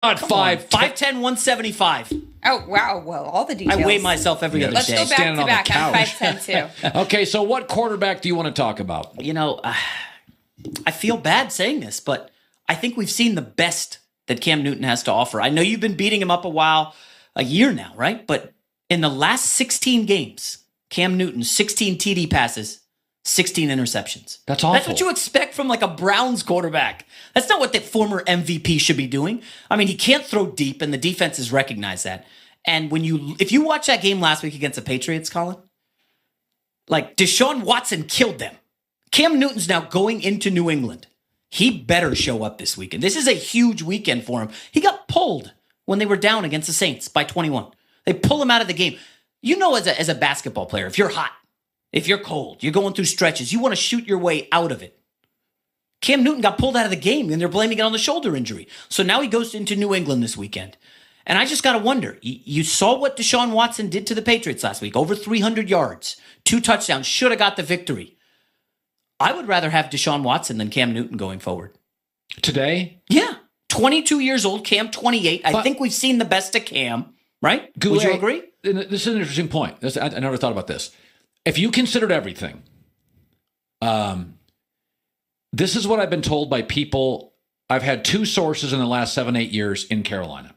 Not 5'10", 175. Oh, wow. Well, all the details. I weigh myself every other Let's day. go back Standing to on the back. I'm couch. 5'10", too. Okay, so what quarterback do you want to talk about? You know, I feel bad saying this, but I think we've seen the best that Cam Newton has to offer. I know you've been beating him up a year now, right? But in the last 16 games, Cam Newton, 16 TD passes, 16 interceptions. That's awful. That's what you expect from like a Browns quarterback. That's not what the former MVP should be doing. I mean, he can't throw deep, and the defenses recognize that. And if you watch that game last week against the Patriots, Colin, like Deshaun Watson killed them. Cam Newton's now going into New England. He better show up this weekend. This is a huge weekend for him. He got pulled when they were down against the Saints by 21. They pull him out of the game. You know, as a basketball player, if you're hot, if you're cold, you're going through stretches, you want to shoot your way out of it. Cam Newton got pulled out of the game, and they're blaming it on the shoulder injury. So now he goes into New England this weekend. And I just got to wonder, you saw what Deshaun Watson did to the Patriots last week, over 300 yards, 2 touchdowns, should have got the victory. I would rather have Deshaun Watson than Cam Newton going forward. Today? Yeah. 22 years old, Cam 28. I think we've seen the best of Cam, right? Would you agree? This is an interesting point. I never thought about this. If you considered everything, this is what I've been told by people. I've had 2 sources in the last 7-8 years in Carolina.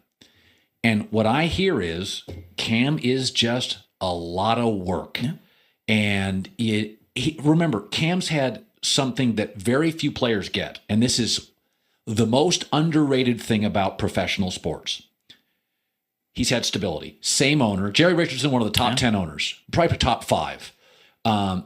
And what I hear is Cam is just a lot of work. Yeah. And remember, Cam's had something that very few players get. And this is the most underrated thing about professional sports. He's had stability. Same owner. Jerry Richardson, one of the top 10 owners, probably top 5.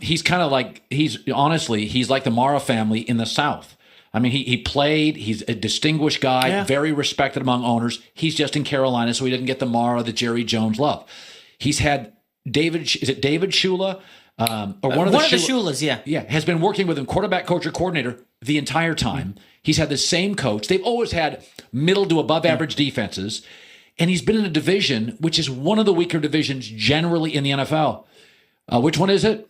He's kind of like, he's like the Mara family in the South. I mean, he played. He's a distinguished guy, very respected among owners. He's just in Carolina, so he didn't get the Mara that Jerry Jones love. He's had David Shula? Or one of the Shulas, yeah, has been working with him, quarterback coach or coordinator, the entire time. He's had the same coach. They've always had middle to above average defenses, and he's been in a division which is one of the weaker divisions generally in the NFL. Which one is it?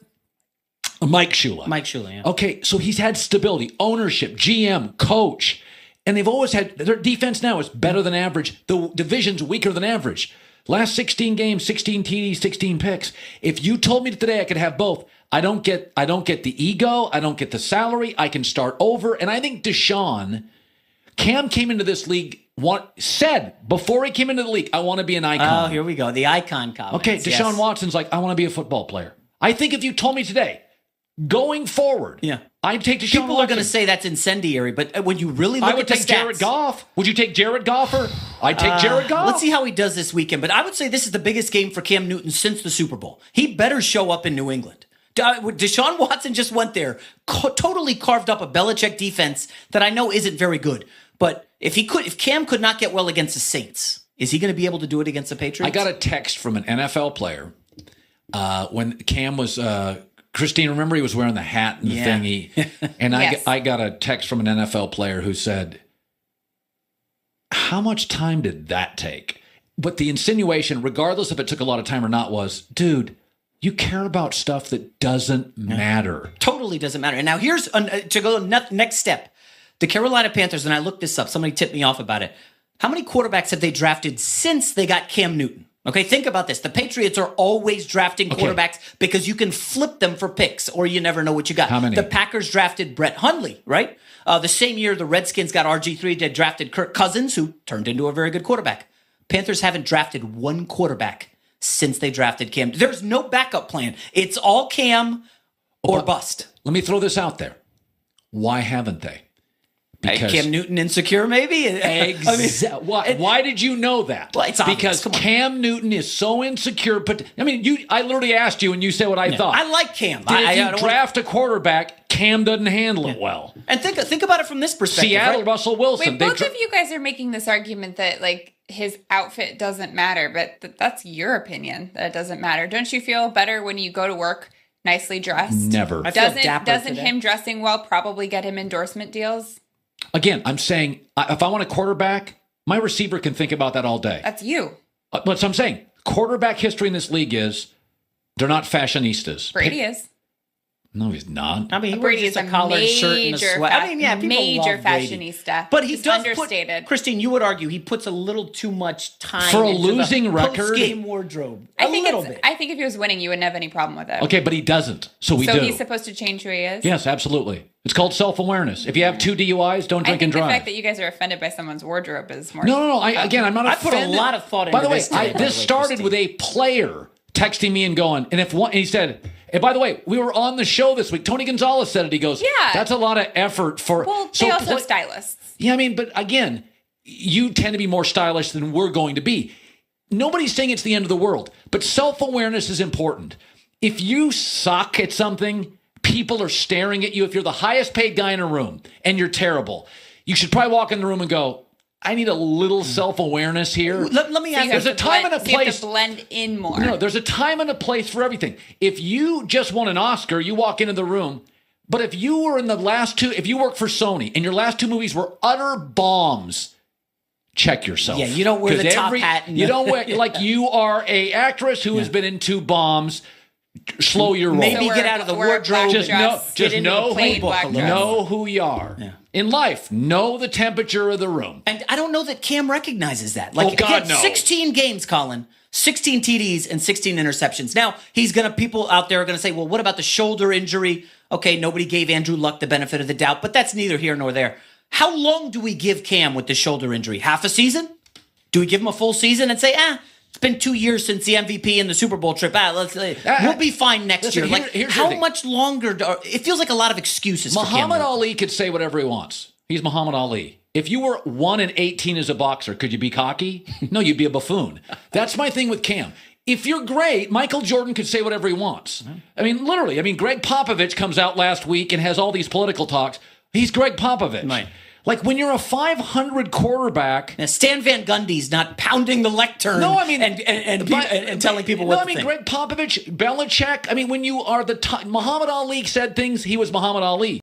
Mike Shula. Yeah. Okay, so he's had stability, ownership, GM, coach, and they've always had their defense now is better than average. The division's weaker than average. Last 16 games, 16 TDs, 16 picks. If you told me today I could have both, I don't get the ego, I don't get the salary, I can start over. And I think Cam came into this league, said before he came into the league, I want to be an icon. Oh, here we go. The icon comments. Okay, Deshaun Watson's like, I want to be a football player. I think if you told me today, going forward, I'd take Deshaun Watson. People are going to say that's incendiary, but when you really look at the stats, Jared Goff. Would you take Jared Goff? I'd take Jared Goff. Let's see how he does this weekend. But I would say this is the biggest game for Cam Newton since the Super Bowl. He better show up in New England. Deshaun Watson just went there, totally carved up a Belichick defense that I know isn't very good. But if Cam could not get well against the Saints, is he going to be able to do it against the Patriots? I got a text from an NFL player when Cam was. Christine, remember he was wearing the hat and the thingy? And yes. I got a text from an NFL player who said, how much time did that take? But the insinuation, regardless if it took a lot of time or not, was, dude, you care about stuff that doesn't matter. Totally doesn't matter. And now here's, to go next step. The Carolina Panthers, and I looked this up, somebody tipped me off about it. How many quarterbacks have they drafted since they got Cam Newton? Okay, think about this. The Patriots are always drafting quarterbacks because you can flip them for picks or you never know what you got. How many? The Packers drafted Brett Hundley, right? The same year the Redskins got RG3, they drafted Kirk Cousins, who turned into a very good quarterback. Panthers haven't drafted one quarterback since they drafted Cam. There's no backup plan. It's all Cam or bust. Let me throw this out there. Why haven't they? Because Cam Newton insecure, maybe? Why did you know that? Well, it's obvious. Because Cam Newton is so insecure. But I literally asked you, and you said what I thought. I like Cam. If you draft a quarterback, Cam doesn't handle it well. And think about it from this perspective. Seattle, right? Russell Wilson. Wait, both of you guys are making this argument that his outfit doesn't matter, but that's your opinion that it doesn't matter. Don't you feel better when you go to work nicely dressed? Never. Doesn't him dressing well probably get him endorsement deals? Again, I'm saying if I want a quarterback, my receiver can think about that all day. That's you. That's what I'm saying. Quarterback history in this league is they're not fashionistas. Brady is. No, he's not. I mean, he Brady wears is just a a collared shirt and a major, sweat. I mean, yeah, people major love Brady. fashionista. But he He's does understated. Christine, you would argue he puts a little too much time For a into losing the record? post-game wardrobe. I think little bit. I think if he was winning, you wouldn't have any problem with it. Okay, but he doesn't. So we do. So he's supposed to change who he is? Yes, absolutely. It's called self-awareness. If you have 2 DUIs, don't I drink think and the drive. fact that you guys are offended by someone's wardrobe is more... No. I'm not I put a offended. lot of thought By the into way, this today, by the this way, started Christine. with a player texting me and going, and he said, and by the way, we were on the show this week. Tony Gonzalez said it. He goes, Yeah. that's a lot of effort for... Well, they also have stylists. Yeah, I mean, but again, you tend to be more stylish than we're going to be. Nobody's saying it's the end of the world, but self-awareness is important. If you suck at something, people are staring at you. If you're the highest paid guy in a room and you're terrible, you should probably walk in the room and go, I need a little self-awareness here. Let me So ask you There's have a to time blend- and a so you have place. to blend in more. No, there's a time and a place for everything. If you just won an Oscar, you walk into the room. But if you were in the last two, if you work for Sony and your last 2 movies were utter bombs, check yourself. Yeah, you don't wear 'Cause the top hat and you the- don't wear, like you are a actress who has been in 2 bombs. Slow your roll. Maybe So get out of the wear a black wardrobe. Just dress, know, get just into know, the plain black who, dress. know who you are. Yeah. In life, know the temperature of the room. And I don't know that Cam recognizes that. Like, Oh, God, again, no. 16 games, Colin, 16 TDs and 16 interceptions. Now, people out there are going to say, well, what about the shoulder injury? Okay, nobody gave Andrew Luck the benefit of the doubt, but that's neither here nor there. How long do we give Cam with the shoulder injury? Half a season? Do we give him a full season and say, it's been 2 years since the MVP and the Super Bowl trip. We'll be fine next listen, year. Like, here's the how thing. much longer? It feels like a lot of excuses for Cam Muhammad Newton. Ali could say whatever he wants. He's Muhammad Ali. If you were 1-18 as a boxer, could you be cocky? No, you'd be a buffoon. That's my thing with Cam. If you're great, Michael Jordan could say whatever he wants. I mean, literally. I mean, Greg Popovich comes out last week and has all these political talks. He's Greg Popovich. Right. Like when you're a 500 quarterback. Now, Stan Van Gundy's not pounding the lectern. No, I mean, and telling people what No, to I mean, think. Greg Popovich, Belichick. I mean, when you are the top, Muhammad Ali said things. He was Muhammad Ali.